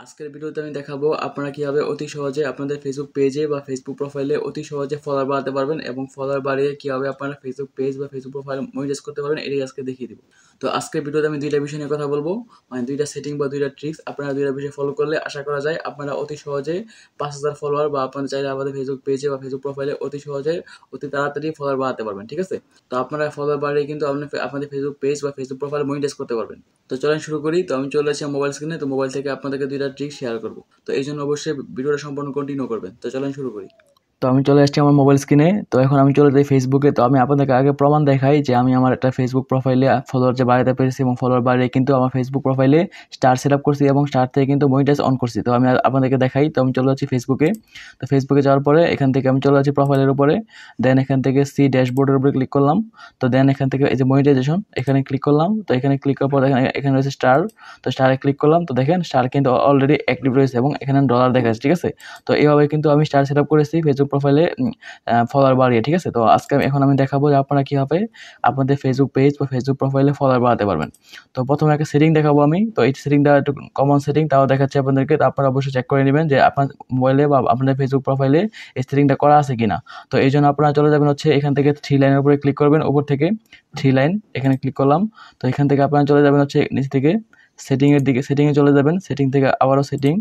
আজকের ভিডিওতে আমি দেখাবো আপনারা কিভাবে অতি সহজে আপনাদের ফেসবুক পেজে বা ফেসবুক প্রোফাইলে অতি সহজে ফলোয়ার বাড়াতে পারবেন এবং ফলোয়ার বাড়িয়ে কিভাবে আপনারা ফেসবুক পেজ বা ফেসবুক প্রোফাইল মনিটাইজ করতে পারবেন এটাই আজকে দেখিয়ে দিব। তো আজকের ভিডিওতে আমি দুইটা বিষয় নিয়ে কথা বলবো, মানে দুইটা সেটিং বা দুইটা ট্রিক্স। আপনারা দুইটা বিষয় ফলো করলে আশা করা যায় আপনারা অতি সহজে 5,000 ফলোয়ার বা আপনারা চাইলে আমাদের ফেসবুক পেজে বা ফেসবুক প্রোফাইলে অতি সহজে অতি তাড়াতাড়ি ফলোয়ার বাড়াতে পারবেন। ঠিক আছে, তো আপনারা ফলোয়ার বাড়িয়ে কিন্তু আপনাদের ফেসবুক পেজ বা ফেসবুক প্রোফাইল মনিটাইজ করতে পারবেন। তো চলেন শুরু করি। তো আমি চলে আসছি মোবাইল স্ক্রিনে। তো মোবাইল থেকে আপনাদেরকে দুইটা ট্রিক শেয়ার করবো, তো এই জন্য অবশ্যই ভিডিওটা সম্পূর্ণ কন্টিনিউ করবেন। তো চলেন শুরু করি। তো আমি চলে আসছি আমার মোবাইল স্ক্রিনে। তো এখন আমি চলে যাই ফেসবুকে। তো আমি আপনাদেরকে আগে প্রমাণ দেখাই যে আমি আমার একটা ফেসবুক প্রোফাইলে ফলোয়ার যে বাড়াতে পেরেছি এবং ফলোয়ার বাড়িয়ে কিন্তু আমার ফেসবুক প্রোফাইলে স্টার সেট আপ করছি এবং স্টার থেকে কিন্তু মনিটাইজ অন করছি। তো আমি আপনাদেরকে দেখাই। তো আমি চলে যাচ্ছি ফেসবুকে। তো ফেসবুকে যাওয়ার পরে এখান থেকে আমি চলে যাচ্ছি প্রোফাইলের উপরে। দেন এখান থেকে সি ড্যাশবোর্ডের উপরে ক্লিক করলাম। তো দেন এখান থেকে এই যে মনিটাইজেশন এখানে ক্লিক করলাম। তো এখানে ক্লিক করার পর এখানে রয়েছে স্টার। তো স্টারে ক্লিক করলাম। তো দেখেন স্টার কিন্তু অলরেডি অ্যাক্টিভ রয়েছে এবং এখানে ডলার দেখাচ্ছে। ঠিক আছে, তো এইভাবে কিন্তু আমি স্টার সেট আপ করেছি ফেসবুক প্রোফাইলে ফলোয়ার বাড়িয়ে। ঠিক আছে, তো এখন আমি দেখাবো যে আপনারা কীভাবে আপনাদের ফেসবুক পেজ বা ফেসবুক প্রোফাইলে ফলোয়ার বাড়াতে পারবেন। তো প্রথমে একটা সেটিং দেখাবো আমি। তো এই সেটিংটা একটু কমন সেটিং, তাও দেখাচ্ছি আপনাদেরকে। তো আপনারা অবশ্যই চেক করে নেবেন যে আপনার মোবাইলে বা আপনাদের ফেসবুক প্রোফাইলে এই সেটিংটা করা আছে কিনা। তো এই জন্য আপনারা চলে যাবেন হচ্ছে এখান থেকে 3 লাইনের উপরে ক্লিক করবেন। উপর থেকে 3 লাইন এখানে ক্লিক করলাম। তো এখান থেকে আপনারা চলে যাবেন হচ্ছে নিচ থেকে সেটিংয়ের দিকে। সেটিংয়ে চলে যাবেন। সেটিং থেকে আবারও সেটিং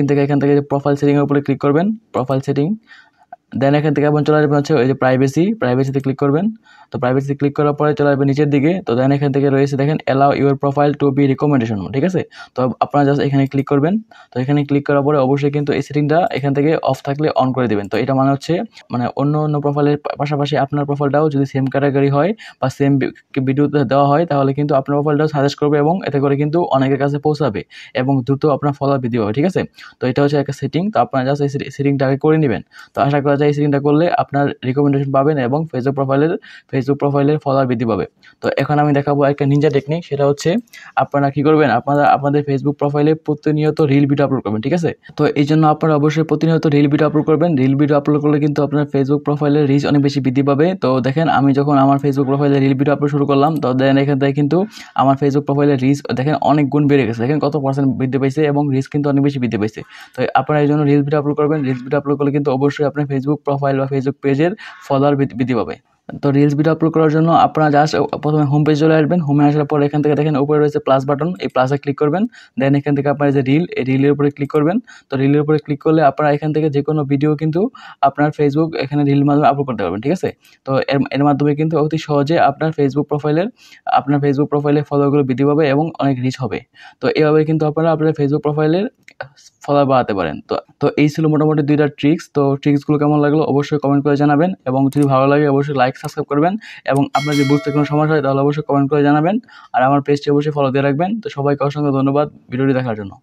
থেকে এখান থেকে প্রোফাইল সেটিংয়ের উপরে ক্লিক করবেন। প্রোফাইল সেটিং, দেন এখান থেকে আপনার চলে আসবেন হচ্ছে ওই যে প্রাইভেসিতে ক্লিক করবেন। তো প্রাইভেসিতে ক্লিক করার পরে চলে আসবেন নিচের দিকে। তো দেন এখান থেকে রয়েছে দেখেন allow your profile to be recommendation. ঠিক আছে, তো আপনারা জাস্ট এখানে ক্লিক করবেন। তো এখানে ক্লিক করার পরে অবশ্যই কিন্তু এই সেটিংটা এখান থেকে অফ থাকলে অন করে দেবেন। তো এটা মানে হচ্ছে অন্য প্রোফাইলের পাশাপাশি আপনার প্রোফাইলটাও যদি সেম ক্যাটাগরি হয় বা সেম ভিডিওতে দেওয়া হয় তাহলে কিন্তু আপনার প্রোফাইলটাও সাজেস্ট করবে এবং এতে করে কিন্তু অনেকের কাছে পৌঁছাবে এবং দ্রুত আপনার ফলোয়ার বৃদ্ধি পাবে। ঠিক আছে, তো এটা হচ্ছে একটা সেটিং। তো আপনারা জাস্ট এই সেটিংটা আগে করে নেবেন। তো আশা করা যায় এই সেটিংটা করলে আপনার রিকমেন্ডেশন পাবেন এবং ফেসবুক প্রোফাইলের ফলোয়ার বৃদ্ধি পাবে। তো এখন আমি দেখাবো একটা নিনজা টেকনিক। সেটা হচ্ছে আপনারা কি করবেন, আপনারা আপনাদের ফেসবুক প্রোফাইলে প্রতিনিয়ত রিল ভিডিও আপলোড করবেন। ঠিক আছে, তো এই জন্য আপনারা অবশ্যই প্রতিনিয়ত রিল ভিডিও আপলোড করবেন। রিল ভিডিও আপলোড করলে কিন্তু আপনার ফেসবুক প্রোফাইলের রিচ অনেক বেশি বৃদ্ধি পাবে। তো দেখেন আমি যখন আমার ফেসবুক প্রোফাইলে রিল ভিডিও আপলোড শুরু করলাম, তো দেন এখান থেকে কিন্তু আমার ফেসবুক প্রোফাইলের রিচ দেখেন অনেক গুণ বেড়ে গেছে। দেখেন কত % বৃদ্ধি পাইছে এবং রিচ কিন্তু অনেক বেশি বৃদ্ধি পাইছে। তো আপনারা এই জন্য রিল ভিডিও আপলোড করবেন। রিলস ভিডিও আপলোড করলে কিন্তু অবশ্যই আপনার ফেসবুক প্রোফাইল বা ফেসবুক পেজের ফলোয়ার বৃদ্ধি পাবে। তো রিলস ভিডিও আপলোড করার জন্য আপনারা জাস্ট প্রথমে হোম পেজ চলে আসবেন। হোমে আসার পর এখান থেকে দেখেন উপরে রয়েছে প্লাস বাটন, এই প্লাসে ক্লিক করবেন। দেন এখান থেকে আপনার যে এই রিলের উপরে ক্লিক করবেন। তো রিলের উপরে ক্লিক করলে আপনারা এখান থেকে যে কোনো ভিডিও কিন্তু আপনার ফেসবুক এখানে রিলের মাধ্যমে আপলোড করতে পারবেন। ঠিক আছে, তো এর মাধ্যমে কিন্তু অতি সহজে আপনার ফেসবুক প্রোফাইলে ফলোগুলো বৃদ্ধি পাবে এবং অনেক রিচ হবে। তো এভাবে কিন্তু আপনারা আপনার ফেসবুক প্রোফাইলের ফলোয়ার বাড়াতে পারেন। তো এই ছিল মোটামুটি দুইটা ট্রিক্স। তো ট্রিক্সগুলো কেমন লাগলো অবশ্যই কমেন্ট করে জানাবেন এবং যদি ভালো লাগে অবশ্যই লাইক সাবস্ক্রাইব করবেন এবং আপনার যদি বুঝতে কোনো সমস্যা হয় তাহলে অবশ্যই কমেন্ট করে জানাবেন আর আমার পেজটি অবশ্যই ফলো দিয়ে রাখবেন। তো সবাইকে অসংখ্য ধন্যবাদ ভিডিওটি দেখার জন্য।